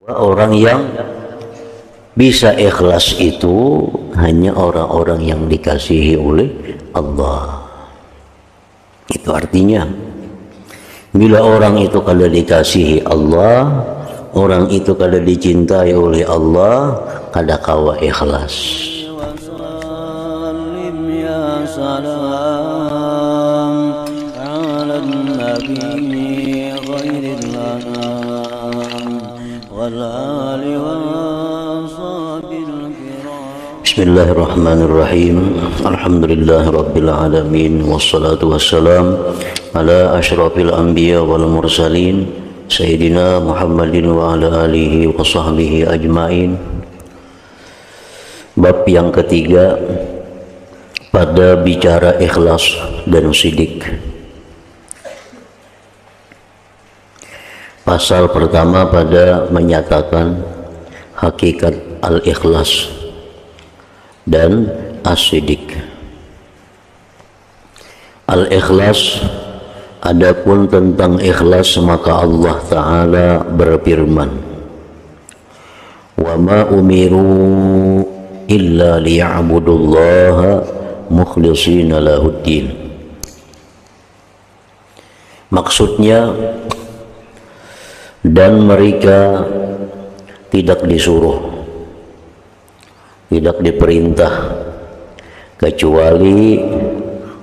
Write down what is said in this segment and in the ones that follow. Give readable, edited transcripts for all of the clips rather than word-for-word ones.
Orang yang bisa ikhlas itu hanya orang-orang yang dikasihi oleh Allah. Itu artinya bila orang itu kalau dikasihi Allah, orang itu kalau dicintai oleh Allah, kada kawa ikhlas. Bismillahirrahmanirrahim. Alhamdulillahi rabbil alamin, wassalatu wassalam ala asyrafil anbiya wal mursalin sayyidina Muhammadin wa ala alihi wa sahbihi ajmain. Bab yang ketiga pada bicara ikhlas dan sidik. Pasal pertama pada menyatakan hakikat al-ikhlas dan as-sidik. Al-ikhlas, adapun tentang ikhlas maka Allah Ta'ala berfirman, wa ma umiru illa liya'budullaha mukhlishina lahuddin. Maksudnya, dan mereka tidak disuruh, tidak diperintah kecuali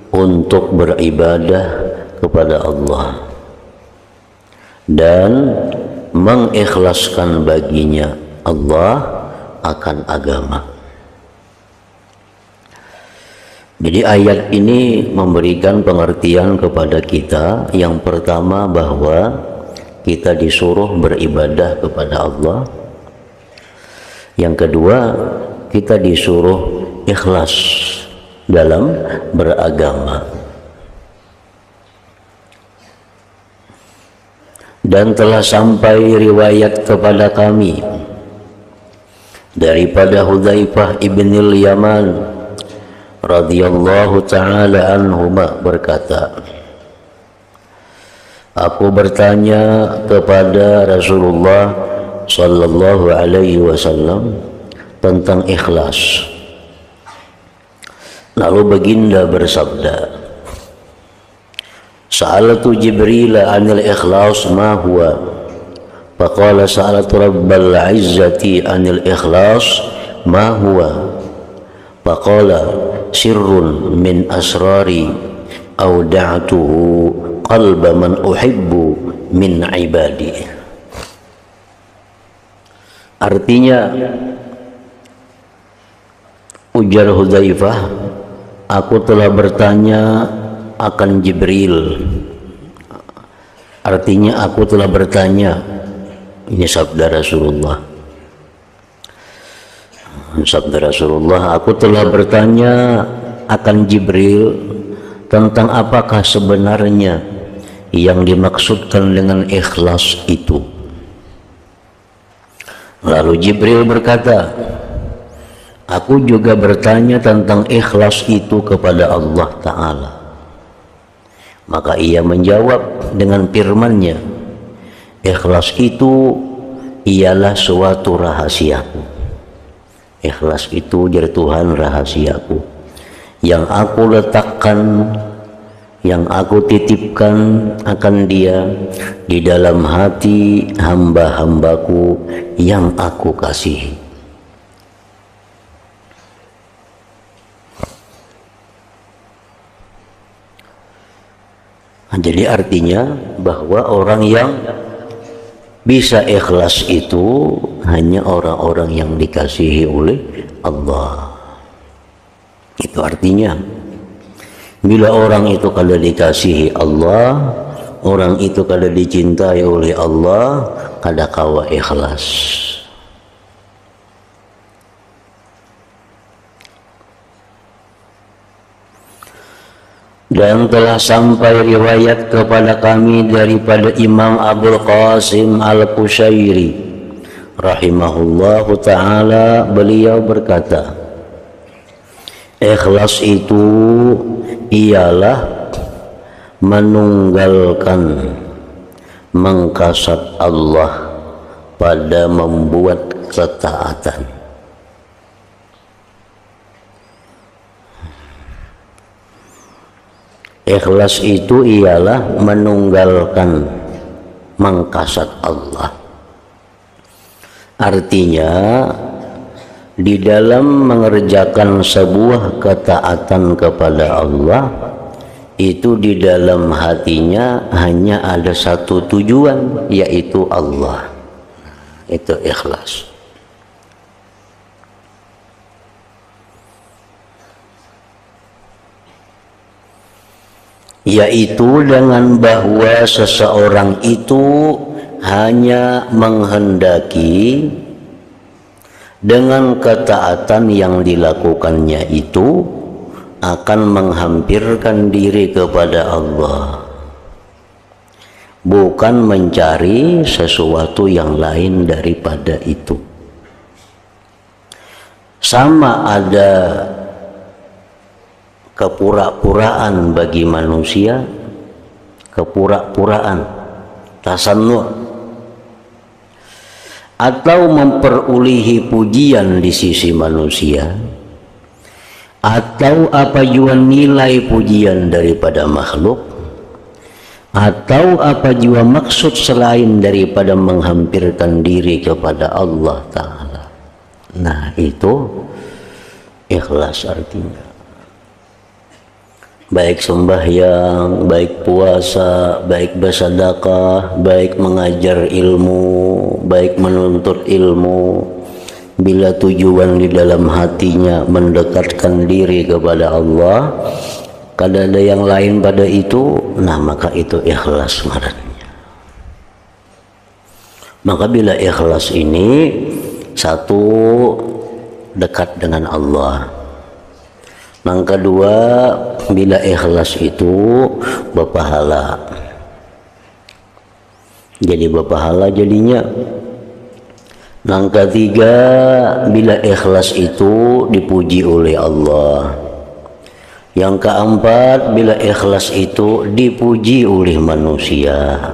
untuk beribadah kepada Allah dan mengikhlaskan baginya Allah akan agama. Jadi ayat ini memberikan pengertian kepada kita yang pertama bahwa kita disuruh beribadah kepada Allah. Yang kedua, kita disuruh ikhlas dalam beragama. Dan telah sampai riwayat kepada kami daripada Hudzaifah ibnil Yaman radhiyallahu ta'ala anhuma berkata, aku bertanya kepada Rasulullah sallallahu alaihi wasallam tentang ikhlas. Lalu baginda bersabda, sa'alatu Jibril anil ikhlas ma huwa, faqala sa'alatu rabbal izzati anil ikhlas ma huwa, faqala sirrun min asrari awda'tuhu qalba man uhibbu min ibadi. Artinya, ujar Hudzaifah, aku telah bertanya akan Jibril. Artinya aku telah bertanya, ini sabda Rasulullah. Sabda Rasulullah, aku telah bertanya akan Jibril tentang apakah sebenarnya yang dimaksudkan dengan ikhlas itu. Lalu Jibril berkata, aku juga bertanya tentang ikhlas itu kepada Allah Ta'ala. Maka ia menjawab dengan firman-Nya, ikhlas itu ialah suatu rahasiaku. Ikhlas itu dari Tuhan rahasiaku yang aku letakkan, yang aku titipkan akan Dia di dalam hati hamba-hambaku yang aku kasihi. Jadi artinya bahwa orang yang bisa ikhlas itu hanya orang-orang yang dikasihi oleh Allah. Itu artinya bila orang itu kalau dikasihi Allah, orang itu kalau dicintai oleh Allah, kada kawa ikhlas. Dan telah sampai riwayat kepada kami daripada Imam Abul Qasim Al-Qushairi rahimahullahu ta'ala, beliau berkata, ikhlas itu ialah menunggalkan, mengkasat Allah pada membuat ketaatan. Ikhlas itu ialah menunggalkan mangkasat Allah. Artinya di dalam mengerjakan sebuah ketaatan kepada Allah itu di dalam hatinya hanya ada satu tujuan, yaitu Allah. Itu ikhlas. Yaitu dengan bahwa seseorang itu hanya menghendaki dengan ketaatan yang dilakukannya itu akan menghampirkan diri kepada Allah, bukan mencari sesuatu yang lain daripada itu. Sama ada kepura-puraan bagi manusia, kepura-puraan, tasannu', atau memperolehi pujian di sisi manusia, atau apa jua nilai pujian daripada makhluk, atau apa jua maksud selain daripada menghampirkan diri kepada Allah Ta'ala. Nah, itu ikhlas artinya. Baik sembahyang, baik puasa, baik bersedekah, baik mengajar ilmu, baik menuntut ilmu, bila tujuan di dalam hatinya mendekatkan diri kepada Allah, kada ada yang lain pada itu, nah maka itu ikhlas ngarannya. Maka bila ikhlas ini, satu, dekat dengan Allah. Yang kedua, bila ikhlas itu berpahala. Jadi berpahala jadinya. Yang ketiga, bila ikhlas itu dipuji oleh Allah. Yang keempat, bila ikhlas itu dipuji oleh manusia.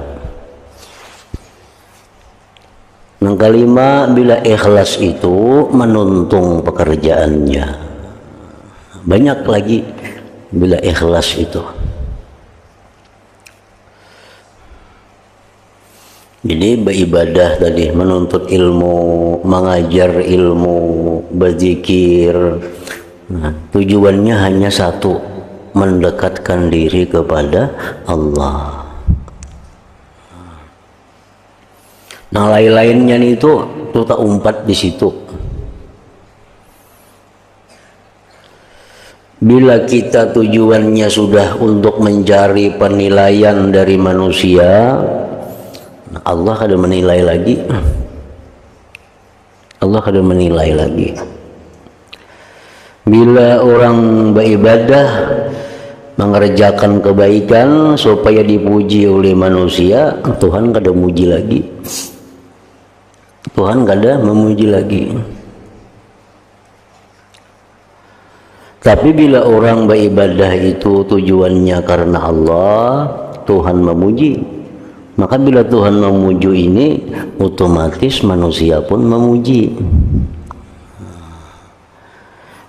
Yang kelima, bila ikhlas itu menuntung pekerjaannya. Banyak lagi bila ikhlas itu. Jadi beribadah tadi, menuntut ilmu, mengajar ilmu, berzikir. Nah, tujuannya hanya satu, mendekatkan diri kepada Allah. Nah, lain-lainnya itu tak umpat di situ. Bila kita tujuannya sudah untuk mencari penilaian dari manusia, Allah akan menilai lagi. Allah akan menilai lagi. Bila orang beribadah, mengerjakan kebaikan supaya dipuji oleh manusia, Tuhan kada muji lagi. Tuhan kada memuji lagi. Tapi bila orang beribadah itu tujuannya karena Allah, Tuhan memuji. Maka bila Tuhan memuji ini, otomatis manusia pun memuji.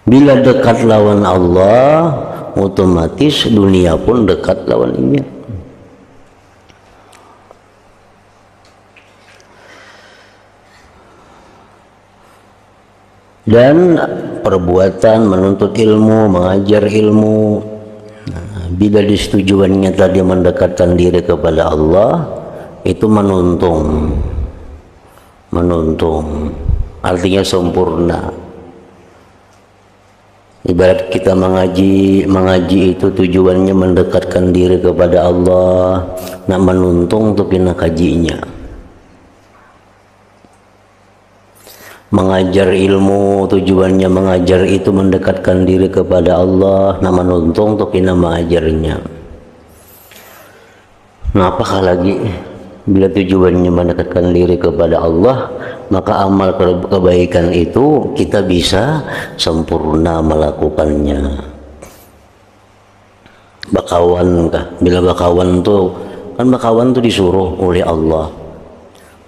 Bila dekat lawan Allah, otomatis dunia pun dekat lawan ini. Dan perbuatan menuntut ilmu, mengajar ilmu, bila disetujuannya tadi mendekatkan diri kepada Allah, itu menuntung, artinya sempurna. Ibarat kita mengaji itu tujuannya mendekatkan diri kepada Allah, nak menuntung untuk kena kajinya. Mengajar ilmu tujuannya mengajar itu mendekatkan diri kepada Allah, nama nuntung untuk kita mengajarnya. Nah, apakah lagi bila tujuannya mendekatkan diri kepada Allah, maka amal kebaikan itu kita bisa sempurna melakukannya. Bakawan kah? Bila bakawan tuh kan bakawan tuh disuruh oleh Allah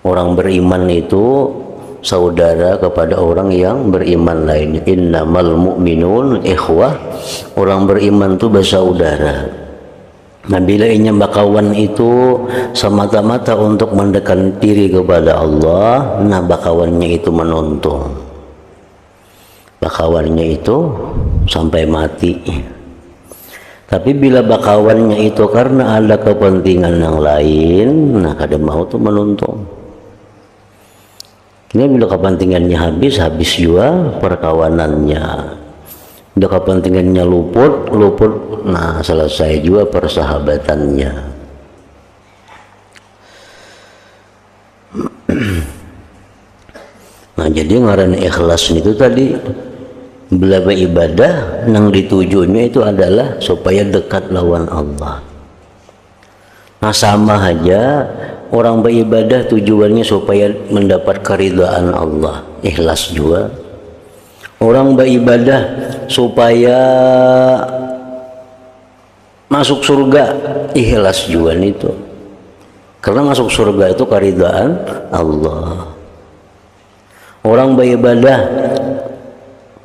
Orang beriman itu saudara kepada orang yang beriman lainnya. Innamal mu'minun ikhwah. Orang beriman itu bersaudara. Nah, bila inya bakawan itu semata-mata untuk mendekatkan diri kepada Allah, nah bakawannya itu menuntung. Bakawannya itu sampai mati. Tapi bila bakawannya itu karena ada kepentingan yang lain, nah kada mau tuh menuntung. Ini bila kepentingannya habis juga perkawanannya. Bila kepentingannya luput, nah selesai juga persahabatannya. Nah, jadi ngaran ikhlas itu tadi, bila beribadah yang ditujunya itu adalah supaya dekat lawan Allah. Nah, sama aja orang beribadah tujuannya supaya mendapat keridhaan Allah, ikhlas juga. Orang beribadah supaya masuk surga, ikhlas juga itu. Karena masuk surga itu keridhaan Allah. Orang beribadah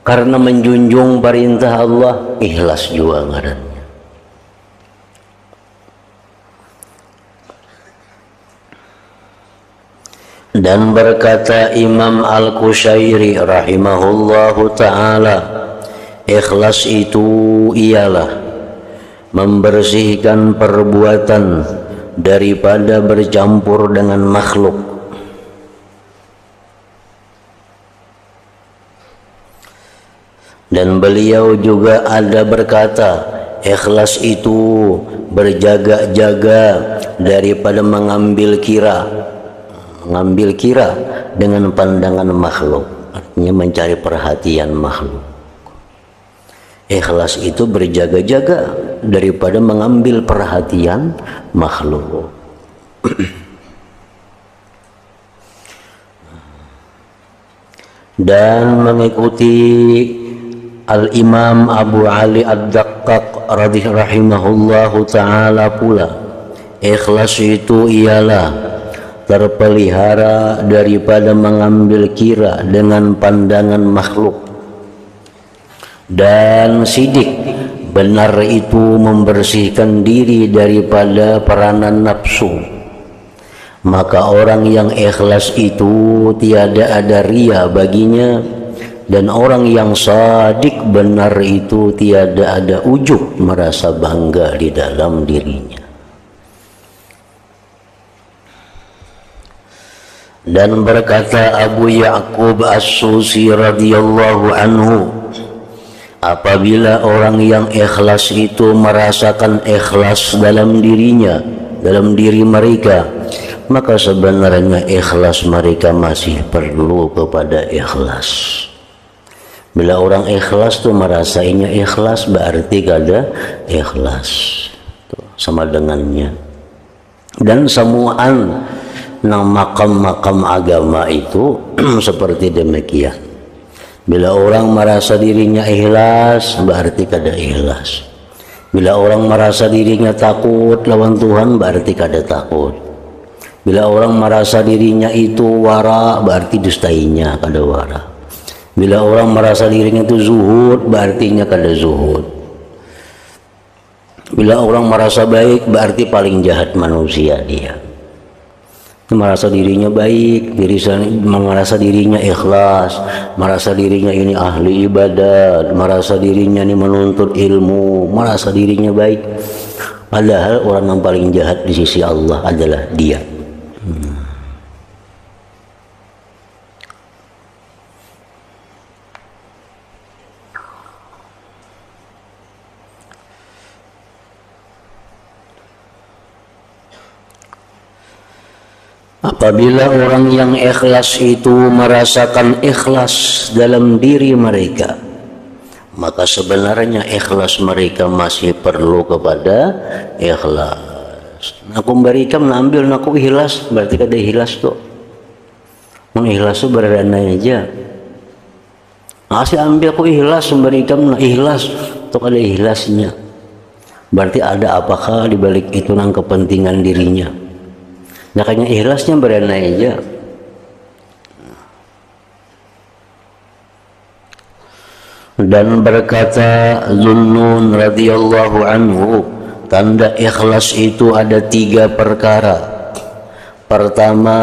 karena menjunjung perintah Allah, ikhlas juga ngarannya. Dan berkata Imam Al-Qushairi rahimahullahu ta'ala, ikhlas itu ialah membersihkan perbuatan daripada bercampur dengan makhluk. Dan beliau juga ada berkata, ikhlas itu berjaga-jaga daripada mengambil kira dengan pandangan makhluk, artinya mencari perhatian makhluk. Ikhlas itu berjaga-jaga daripada mengambil perhatian makhluk. Dan mengikuti Al-Imam Abu Ali Ad-Daqqaq rahimahullahu ta'ala pula, ikhlas itu ialah terpelihara daripada mengambil kira dengan pandangan makhluk. Dan sidik, benar itu membersihkan diri daripada peranan nafsu. Maka orang yang ikhlas itu tiada ada ria baginya, dan orang yang sadik benar itu tiada ada ujub, merasa bangga di dalam dirinya. Dan berkata Abu Ya'qub As-Susi radhiyallahu anhu, apabila orang yang ikhlas itu merasakan ikhlas dalam dirinya, dalam diri mereka, maka sebenarnya ikhlas mereka masih perlu kepada ikhlas. Bila orang ikhlas tuh merasainya ikhlas, berarti kada ikhlas. Tuh, sama dengannya. Dan semuaan makam-makam agama itu seperti demikian. Bila orang merasa dirinya ikhlas, berarti kada ikhlas. Bila orang merasa dirinya takut lawan Tuhan, berarti kada takut. Bila orang merasa dirinya itu wara, berarti dustainya kada wara. Bila orang merasa dirinya itu zuhud, berartinya kada zuhud. Bila orang merasa baik, berarti paling jahat manusia dia. Merasa dirinya baik, merasa dirinya ikhlas, merasa dirinya ini ahli ibadat, merasa dirinya ini menuntut ilmu, merasa dirinya baik. Padahal orang yang paling jahat di sisi Allah adalah dia. Apabila orang yang ikhlas itu merasakan ikhlas dalam diri mereka, maka sebenarnya ikhlas mereka masih perlu kepada ikhlas. Aku berikan mengambil aku ikhlas, berarti kada ikhlas tuh. Mengikhlas tuh berada aja. Masih ambil aku ikhlas, memberikan ikhlas, tuh kada ikhlasnya. Berarti ada apakah di balik itu nang kepentingan dirinya. Makanya ikhlasnya berenai aja. Dan berkata Zunnun radhiyallahu anhu, tanda ikhlas itu ada 3 perkara. Pertama,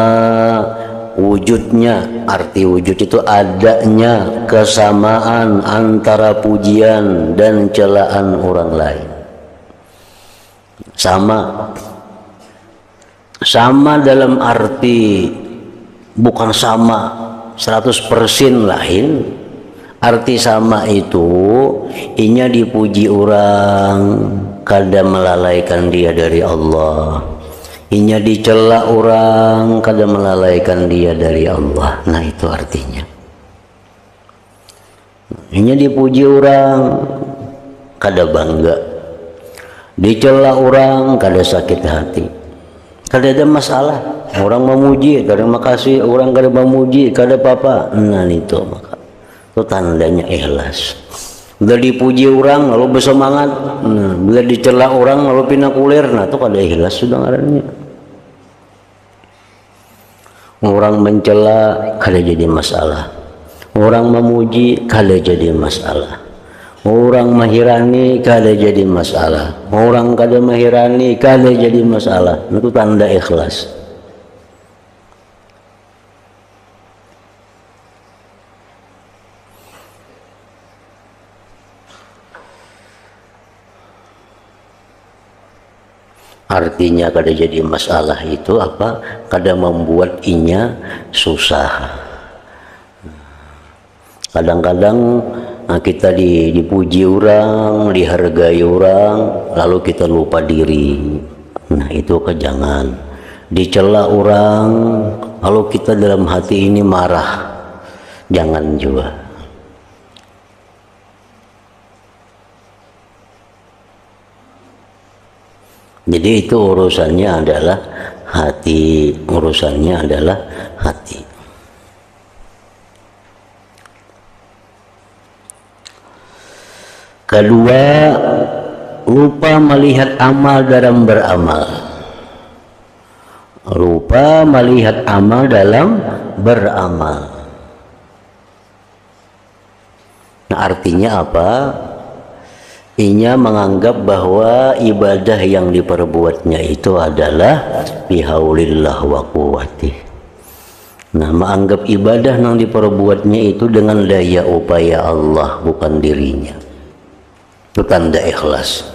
wujudnya, arti wujud itu adanya kesamaan antara pujian dan celaan orang lain. Sama dalam arti bukan sama 100% lain. Arti sama itu inya dipuji orang kada melalaikan dia dari Allah, inya dicela orang kada melalaikan dia dari Allah. Nah itu artinya. Inya dipuji orang kada bangga, dicela orang kada sakit hati, kada ada masalah. Orang memuji kada makasih, orang kada memuji kada apa-apa. Nah itu maka itu tandanya ikhlas. Bila dipuji orang lalu bersemangat, nah, bila dicela orang lalu pinakulir, nah itu kada ikhlas sudah ngarannya. Orang mencela kada jadi masalah, orang memuji kada jadi masalah, orang mahirani kada jadi masalah, orang kada mahirani kada jadi masalah. Itu tanda ikhlas. Artinya kada jadi masalah itu apa? Kada membuat inya susah. Kadang-kadang kita dipuji orang, dihargai orang, lalu kita lupa diri. Nah itu jangan. Dicela orang, lalu kita dalam hati ini marah. Jangan juga. Jadi itu urusannya adalah hati, urusannya adalah hati. Kedua, lupa melihat amal dalam beramal. Lupa melihat amal dalam beramal. Nah, artinya apa? Inya menganggap bahwa ibadah yang diperbuatnya itu adalah bihaulillah wa quwwatih. Nah, menganggap ibadah yang diperbuatnya itu dengan daya upaya Allah, bukan dirinya. Itu tanda ikhlas.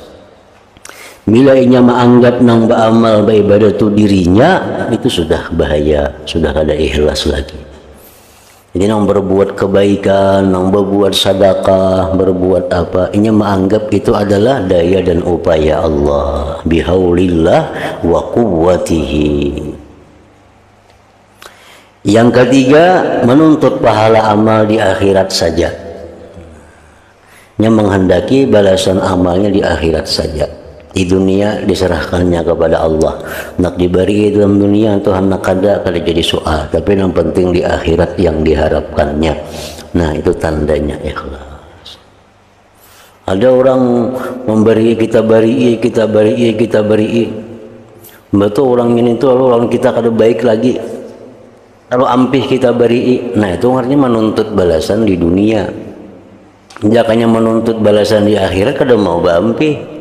Bila inya menganggap nang beramal beribadah itu dirinya, itu sudah bahaya, sudah ada ikhlas lagi. Jadi nang berbuat kebaikan, nang berbuat sedekah, berbuat apa, inya menganggap itu adalah daya dan upaya Allah, bihaulillah wa quwwatihi. Yang ketiga, menuntut pahala amal di akhirat saja. Nya menghendaki balasan amalnya di akhirat saja. Di dunia diserahkannya kepada Allah. Nak diberi dalam dunia Tuhan nak kada jadi soal, tapi yang penting di akhirat yang diharapkannya. Nah itu tandanya ikhlas. Ada orang memberi kita beri, betul orang ini tuh orang kita kada baik lagi, kalau ampih kita beri. Nah itu artinya menuntut balasan di dunia. Jakanya menuntut balasan di akhirat kada mau baampih.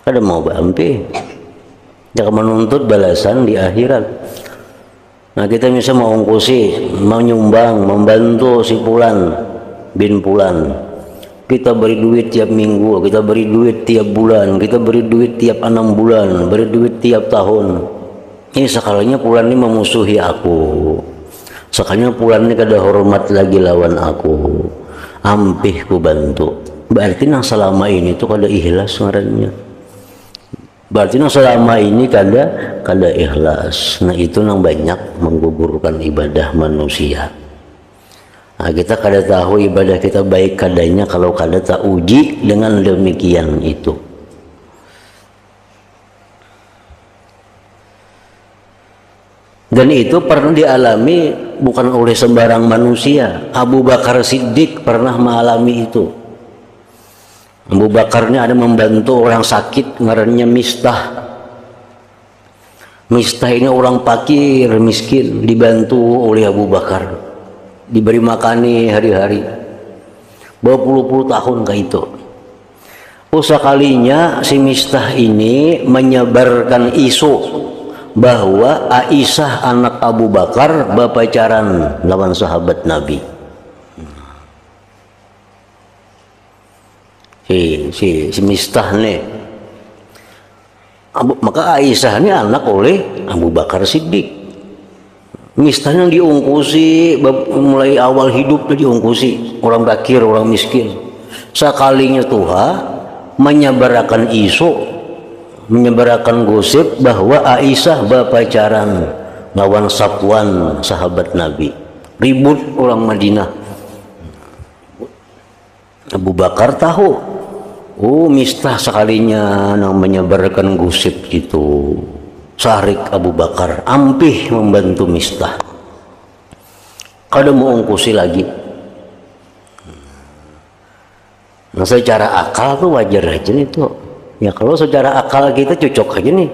Kada mau baampih, jangan menuntut balasan di akhirat. Nah kita bisa mau ongkosi, mau nyumbang, membantu si Pulan bin Pulan. Kita beri duit tiap minggu, kita beri duit tiap bulan, kita beri duit tiap 6 bulan, beri duit tiap tahun. Ini sekalinya Pulan ini memusuhi aku, sekalinya Pulan ini kada hormat lagi lawan aku, ampih ku bantu. Berarti nang selama ini tuh kada ikhlas ngarannya. Berarti nang selama ini kada ikhlas. Nah itu nang banyak menggugurkan ibadah manusia. Nah, kita kada tahu ibadah kita baik kadanya kalau kada tak uji dengan demikian itu. Dan itu pernah dialami bukan oleh sembarang manusia. Abu Bakar Siddiq pernah mengalami itu. Abu Bakar ini ada membantu orang sakit ngarannya Mistah. Mistah ini orang fakir miskin dibantu oleh Abu Bakar, diberi makani hari-hari berpuluh-puluh tahun kayak itu. Sekalinya si Mistah ini menyebarkan isu bahwa Aisyah anak Abu Bakar berpacaran lawan sahabat Nabi. Si Mistah nih, maka Aisyah ini anak oleh Abu Bakar Siddiq. Mistah yang diungkusi mulai awal hidupnya, diungkusi orang fakir, orang miskin. Sekalinya Tuhan menyebarkan isu, menyebarkan gosip bahwa Aisyah berpacaran lawan Safwan sahabat Nabi. Ribut orang Madinah. Abu Bakar tahu. Mistah sekalinya yang menyebarkan gosip itu. Sarik Abu Bakar ampih membantu Mistah. Kada mau ungkusi lagi. Nah, secara akal tuh wajar aja nih tuh. Ya kalau secara akal kita cocok aja nih.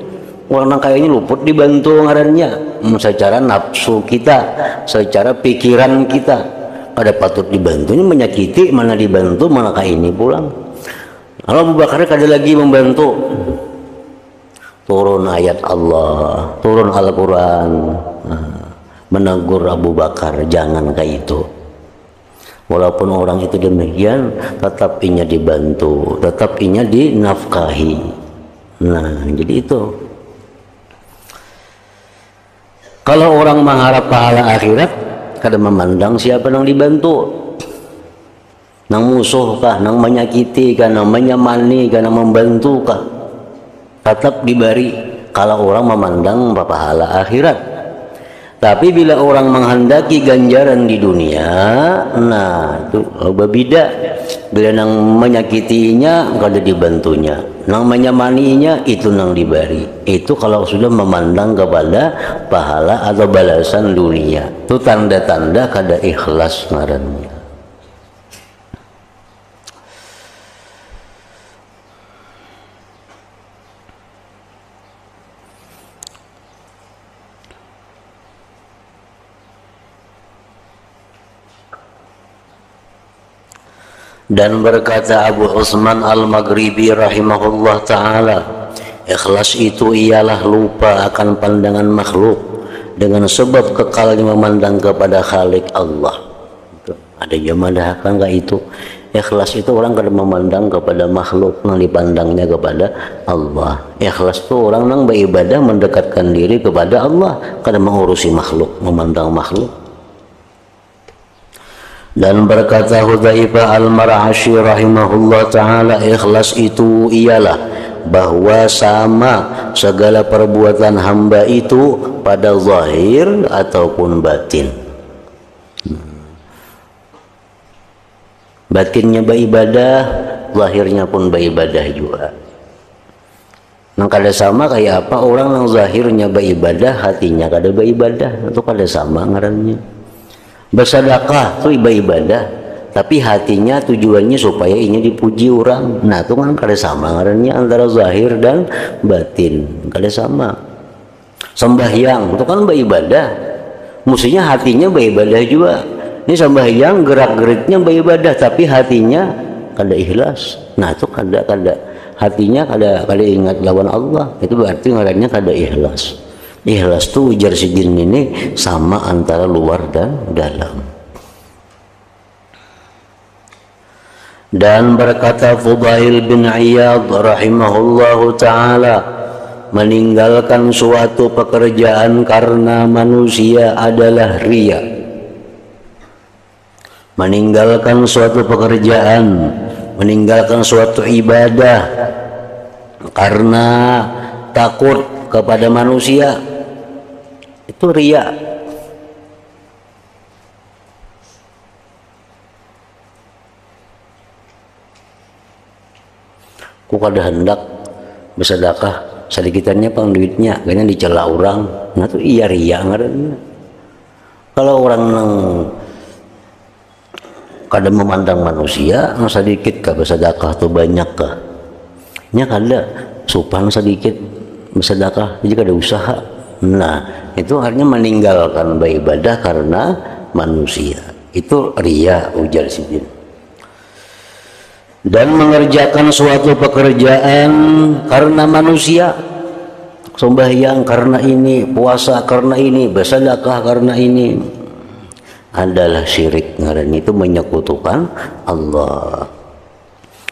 Orang kayaknya luput dibantu ngarannya. Secara nafsu kita, secara pikiran kita, kada patut dibantu. Ini menyakiti, mana dibantu, mana kayak ini pulang. Kalau Abu Bakar kada lagi membantu, turun ayat Allah, turun Al-Quran, menegur Abu Bakar jangan kayak itu. Walaupun orang itu demikian, tetap inya dibantu, tetap inya dinafkahi. Nah, jadi itu. Kalau orang mengharap pahala akhirat, kada memandang siapa yang dibantu. Nang musuh kah, nang menyakiti kah, nang menyemani kah, nang membantu kah, tetap diberi kalau orang memandang pahala akhirat. Tapi bila orang menghendaki ganjaran di dunia, nah itu berbeda. Bila nang menyakitinya kada dibantunya, nang menyemaninya itu nang diberi. Itu kalau sudah memandang kepada pahala atau balasan dunia, itu tanda-tanda kada ikhlas ngarannya. Dan berkata Abu Utsman Al-Maghribi rahimahullah ta'ala, ikhlas itu ialah lupa akan pandangan makhluk dengan sebab kekalnya memandang kepada Khalik Allah. Ada yang memandangkan enggak itu? Ikhlas itu orang kada memandang kepada makhluk, yang dipandangnya kepada Allah. Ikhlas itu orang yang beribadah mendekatkan diri kepada Allah, kada mengurusi makhluk, memandang makhluk. Dan berkata Hudzaifah Al-Mar'ashi rahimahullah ta'ala, ikhlas itu ialah bahwa sama segala perbuatan hamba itu pada zahir ataupun batin. Batinnya beribadah, zahirnya pun beribadah juga. Nah, kada sama kayak apa orang yang zahirnya beribadah, hatinya kada beribadah, itu kada sama ngarannya. Bersedekah itu ibadah, tapi hatinya tujuannya supaya ini dipuji orang. Nah itu kan kada sama ngarannya antara zahir dan batin, kada sama. Sembahyang itu kan beribadah, mestinya hatinya beribadah juga. Ini sembahyang gerak-geriknya beribadah, tapi hatinya kada ikhlas. Nah itu kada hatinya kada ingat lawan Allah, itu berarti ngarannya kada ikhlas. Ikhlas itu ujar sidin ini sama antara luar dan dalam. Dan berkata Fudail bin Iyad rahimahullahu ta'ala, meninggalkan suatu pekerjaan karena manusia adalah riya. Meninggalkan suatu pekerjaan, meninggalkan suatu ibadah karena takut kepada manusia, itu riya. Ku kada hendak bersedekah sedikitannya pang duitnya kayaknya dicela orang, nah itu iya riya ngarannya. Kalau orang nang kada memandang manusia, nang sedikit kah bersedekah tuh banyak kah, nya kada supang sedikit bersedekah, jadi kada usaha, Nah, itu artinya meninggalkan beribadah karena manusia. Itu riya, ujar Sidin. Dan mengerjakan suatu pekerjaan karena manusia, sembahyang karena ini, puasa karena ini, bersedekah karena ini, adalah syirik. Dan itu menyekutukan Allah.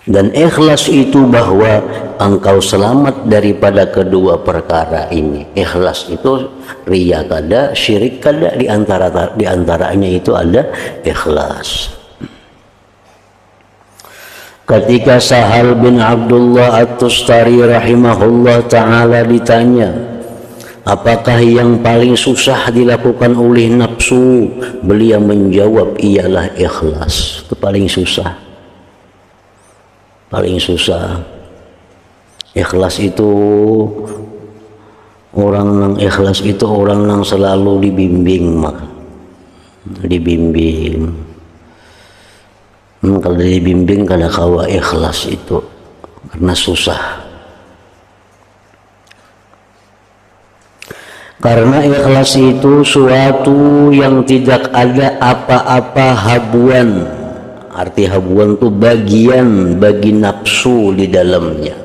Dan ikhlas itu bahwa engkau selamat daripada kedua perkara ini. Ikhlas itu riya kada, syirik kada, di antaranya itu ada ikhlas. Ketika Sahal bin Abdullah At-Tustari rahimahullah ta'ala ditanya, apakah yang paling susah dilakukan oleh nafsu? Beliau menjawab, ialah ikhlas. Itu paling susah. Paling susah. Ikhlas itu orang yang ikhlas itu orang yang selalu dibimbing, dibimbing. Kalau dibimbing kada kawa ikhlas itu karena susah. Karena ikhlas itu suatu yang tidak ada apa-apa habuan. Arti habuan itu bagian bagi nafsu di dalamnya.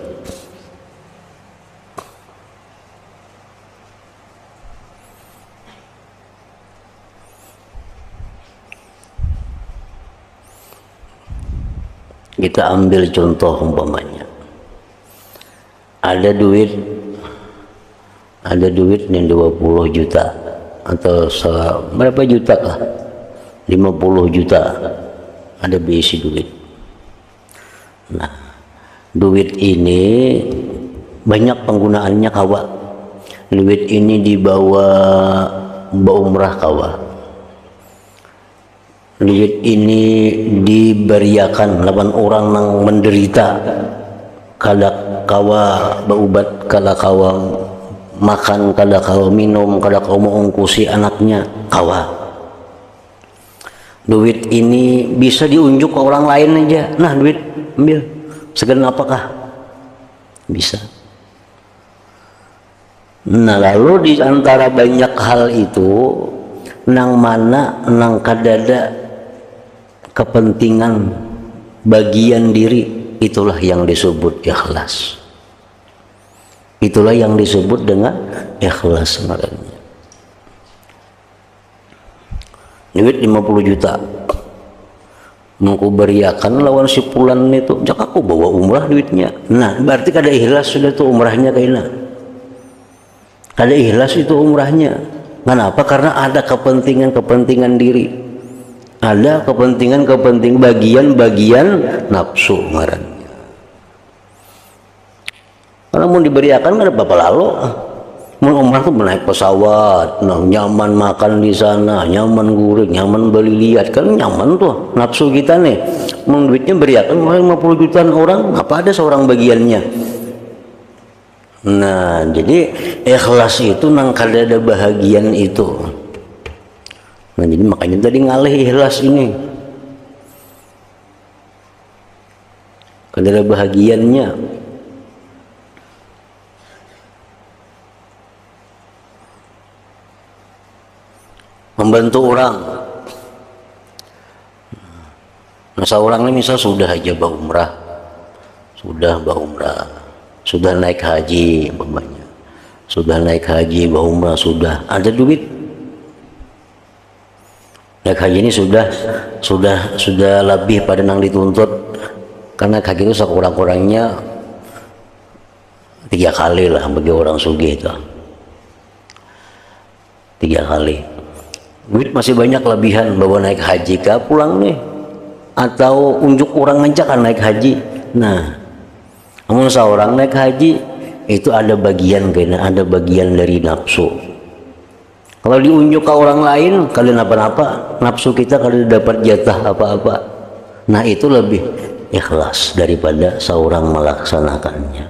Kita ambil contoh umpamanya. Ada duit yang 20 juta atau berapa juta kah? 50 juta ada berisi duit. Nah, duit ini banyak penggunaannya kawa. Duit ini dibawa umrah kawa. Duit ini diberiakan lawan orang yang menderita, kada kawa berubat, kada kawa makan, kada kawa minum, kada kawa mengungkusi anaknya kawa. Duit ini bisa diunjuk ke orang lain aja. Nah, duit ambil, segan apakah bisa. Nah, lalu di antara banyak hal itu, nang mana nang kadada kepentingan bagian diri, itulah yang disebut ikhlas. Itulah yang disebut dengan ikhlas sebenarnya. Duit 50 juta mengku beriakan lawan si pulan itu, jak aku bawa umrah duitnya. Nah, berarti kada ikhlas sudah tuh umrahnya kayaknya. Kada ikhlas itu umrahnya. Kenapa? Karena ada kepentingan diri. Ada kepentingan bagian-bagian nafsu ngarannya. Kalau mau diberiakan kan apa lalu? Mau umrah tuh naik pesawat, nah, nyaman makan di sana, nyaman guring, nyaman beli lihat, kan nyaman tuh nafsu kita nih. Mau duitnya beriakan 50 jutaan orang, apa ada seorang bagiannya? Nah, jadi ikhlas itu nang kada ada bahagian itu. Nah, jadi makanya tadi ngalih ikhlas ini. Kada ada bahagiannya. Membantu orang. Nah, seorang ini misal sudah aja berumrah, sudah naik haji umpamanya, sudah naik haji berumrah, sudah ada duit. Naik haji ini sudah lebih pada nang dituntut, karena haji itu sekurang-kurangnya 3 kali lah bagi orang sugih itu. 3 kali. Duit masih banyak lebihan, bawa naik haji kah pulang nih, atau unjuk orang ngajakan naik haji. Nah, namun seorang naik haji itu ada bagian dari nafsu. Kalau diunjuk ke orang lain, kalian apa-apa, nafsu kita kalau dapat jatah apa-apa. Nah, itu lebih ikhlas daripada seorang melaksanakannya.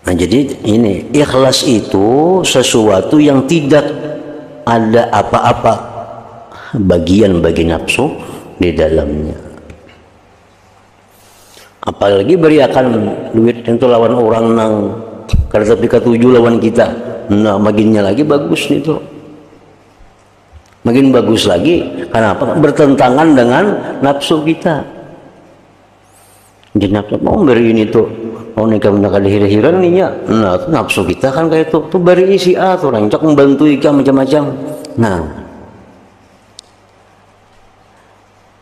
Nah, jadi ini ikhlas itu sesuatu yang tidak ada apa-apa bagian bagi nafsu di dalamnya. Apalagi beriakan duit itu lawan orang nang Kalau tapi ketujuh lawan kita, nah makinnya lagi bagus itu. Makin bagus lagi, kenapa? Bertentangan dengan nafsu kita. Jadi nafsu mau beri ini tuh, mau nikah menikah dihir-hiran nih ya. Nah nafsu kita kan kayak tuh beri isi tuh rancak membantu ikan macam-macam. Nah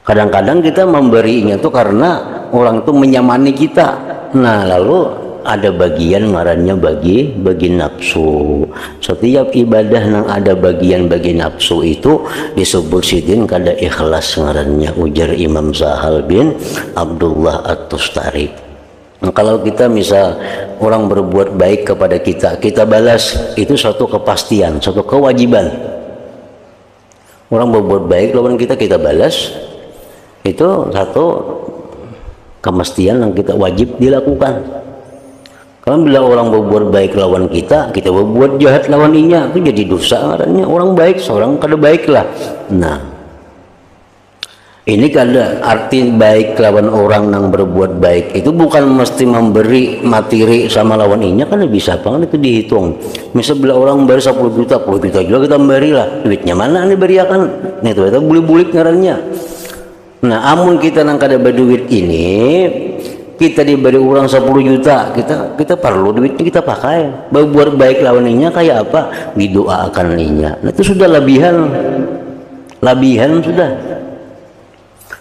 kadang-kadang kita memberinya tuh karena orang itu menyamani kita. Nah lalu ada bagian ngarannya bagi nafsu. Setiap ibadah yang ada bagian bagi nafsu itu disebut sidin kada ikhlas ngarannya, ujar Imam Sahal bin Abdullah At-Tustari. Nah, kalau kita misal orang berbuat baik kepada kita, kita balas, itu suatu kepastian, suatu kewajiban. Orang berbuat baik lawan kita, kita balas, itu satu kemestian yang kita wajib dilakukan. Kalau bila orang berbuat baik lawan kita, kita berbuat jahat lawan inya, itu jadi dosa ngarannya. Orang baik, seorang kada baik lah. Nah, ini kada arti baik lawan orang yang berbuat baik itu bukan mesti memberi materi sama lawan inya, kan bisa banget itu dihitung. Misal bila orang beri 10 juta juga kita berilah. Duitnya mana nih beriakan? Nih itu bulik-bulik ngarannya. Nah, amun kita nang kada berduit ini, kita diberi orang 10 juta, kita perlu duitnya kita pakai. Berbuat baik lawannya kayak apa? Didoakan ninya. Nah, itu sudah labihan sudah.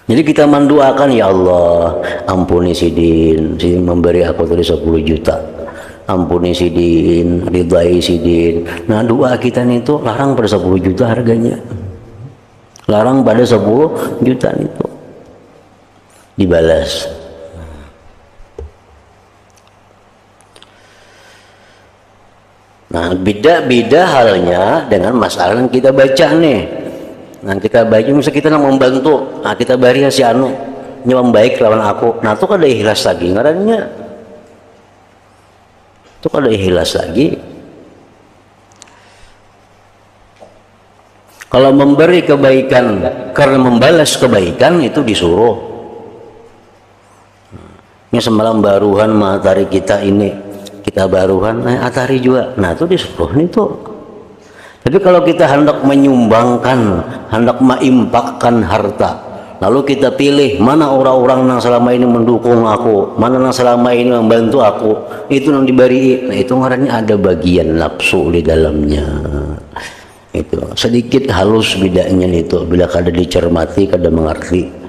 Jadi kita mendoakan, ya Allah, ampuni Sidin memberi aku tadi 10 juta. Ampuni Sidin, ridai Sidin. Nah, doa kita itu larang pada 10 juta harganya. Larang pada 10 juta itu. Dibalas. Nah, beda-beda halnya dengan masalah yang kita baca nih. Nah, kita baca misalnya kita nak membantu, nah kita bari si anu nyuam baik lawan aku. Nah, itu kada ikhlas lagi ngarannya. Itu kada ikhlas lagi. Kalau memberi kebaikan karena membalas kebaikan itu disuruh. Ini semalam baruhan matahari kita ini, kita baruhan atari juga. Nah itu disuruh itu. Tapi kalau kita hendak menyumbangkan, hendak mengimpakkan harta, lalu kita pilih mana orang-orang yang selama ini mendukung aku, mana yang selama ini membantu aku, itu yang diberi. Nah itu ngarannya ada bagian nafsu di dalamnya. Itu sedikit halus bedanya itu bila kada dicermati, kada mengerti.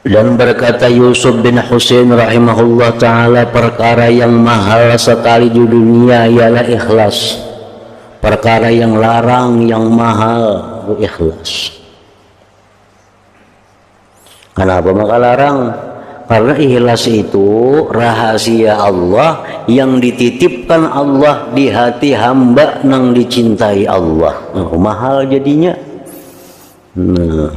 Dan berkata Yusuf bin Husain rahimahullah ta'ala, perkara yang mahal sekali di dunia ialah ikhlas. Perkara yang larang, yang mahal itu ikhlas. Kenapa maka larang? Karena ikhlas itu rahasia Allah yang dititipkan Allah di hati hamba yang dicintai Allah. Nah, mahal jadinya. Nah,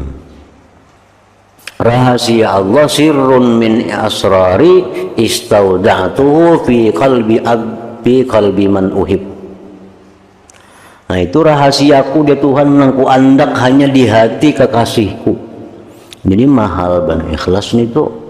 rahasia Allah sirrun min asrari istauda'tuhu fi qalbi man uhib. Nah itu rahasiaku dia Tuhan yang ku andak hanya di hati kekasihku. Jadi mahal ban ikhlas itu.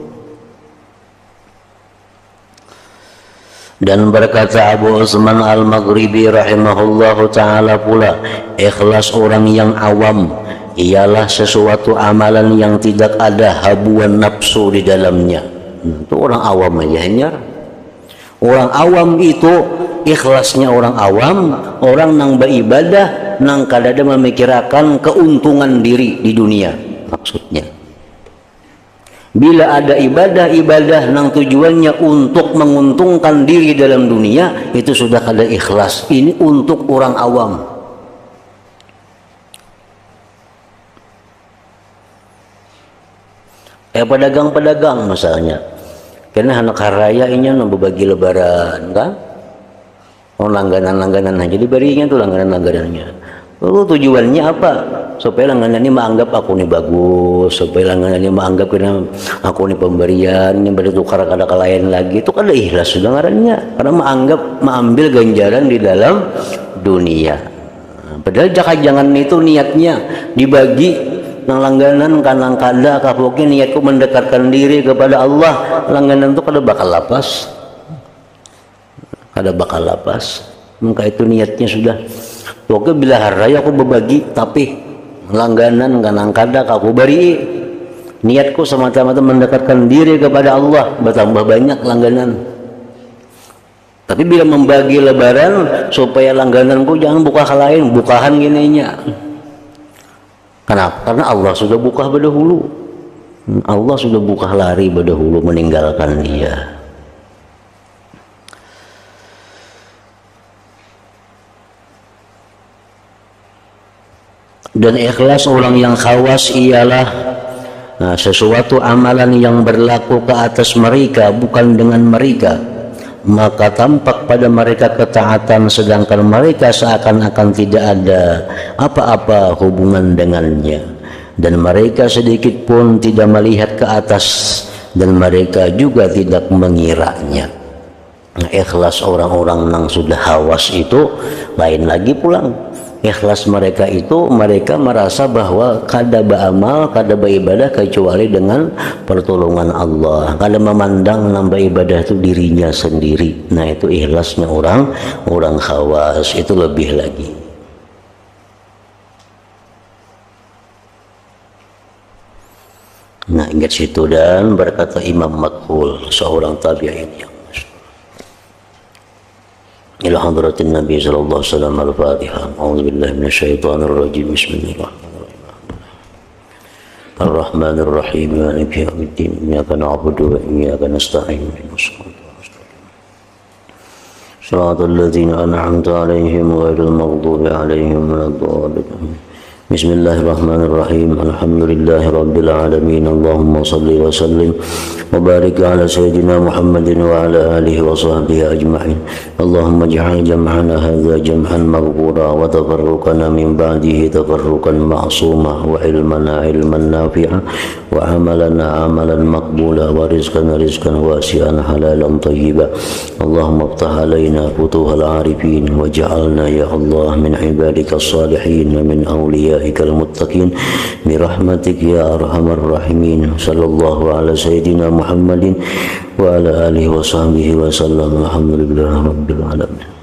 Dan berkata Abu Utsman Al-Maghribi rahimahullahu ta'ala pula, ikhlas orang yang awam ialah sesuatu amalan yang tidak ada habuan nafsu di dalamnya. Itu orang awam aja hanya. Orang awam itu ikhlasnya orang awam, orang nang beribadah nang kadada memikirkan keuntungan diri di dunia maksudnya. Bila ada ibadah nang tujuannya untuk menguntungkan diri dalam dunia, itu sudah kada ikhlas. Ini untuk orang awam. Pedagang-pedagang misalnya, karena anak raya ini yang berbagi lebaran kan, langganan aja diberinya tuh langganan-langganannya. Tujuannya apa? Supaya langganan ini menganggap aku nih bagus, supaya langganan ini menganggap aku nih pemberian yang bertukar kada lain lagi. Itu kada ikhlas sudah ngarannya, karena menganggap mengambil ganjaran di dalam dunia. Padahal jangan itu niatnya dibagi nang langganan kanang kada kapokin niatku mendekatkan diri kepada Allah, langganan itu kada bakal lapas, maka itu niatnya sudah. Pokoknya bila hari aku berbagi, tapi langganan kanang kada aku beri, niatku semata-mata mendekatkan diri kepada Allah, bertambah banyak langganan. Tapi bila membagi lebaran supaya langgananku jangan buka hal lain, bukahan gininya. Kenapa? Karena Allah sudah buka berdahulu. Allah sudah buka lari berdahulu meninggalkan dia. Dan ikhlas orang yang khawas ialah sesuatu amalan yang berlaku ke atas mereka, bukan dengan mereka. Maka tampak pada mereka ketaatan, sedangkan mereka seakan-akan tidak ada apa-apa hubungan dengannya, dan mereka sedikit pun tidak melihat ke atas, dan mereka juga tidak mengiranya. Ikhlas orang-orang yang sudah hawas itu lain lagi pulang. Ikhlas mereka itu mereka merasa bahwa kada beramal, kada beribadah kecuali dengan pertolongan Allah, kada memandang nambah ibadah itu dirinya sendiri. Nah itu ikhlasnya orang khawas, itu lebih lagi. Nah ingat situ. Dan berkata Imam Makhul, seorang tabi'in yang ila hadratin Nabi sallallahu alaihi wasallam, al-Fatihah. A'udzu billahi minasyaitonir rajim. Bismillahirrahmanirrahim. Ar-Rahmanir Rahim. Maliki yaumiddin. Iyyaka na'budu wa iyyaka nasta'in. Shiratal ladzina an'amta 'alaihim ghairil maghdubi 'alaihim waladdallin. Bismillahirrahmanirrahim. Alhamdulillahirabbil alamin. Allahumma shalli wa sallim wa barik ala sayyidina Muhammadin wa ala alihi wa sahbihi ajma'in. Allahumma ij'al jam'ana hadza jam'an maghfura wa tafarruqana min ba'dihi tafarruqan ma'suma, wa ilmana ilman nafi'a, wa amalana amalan maqbula, wa rizqana rizqan wasi'an halalan thayyiba. Allahumma iftah alaina futuhal arifin waj'alna ya Allah min ibadika as-salihin wa min awliyaika al-muttaqin birahmatik ya arhamar rahimin. Sallallahu ala sayyidina Muhammadin wa ala alihi wa sahbihi wa sallam. Alhamdulillah rabbil alamin.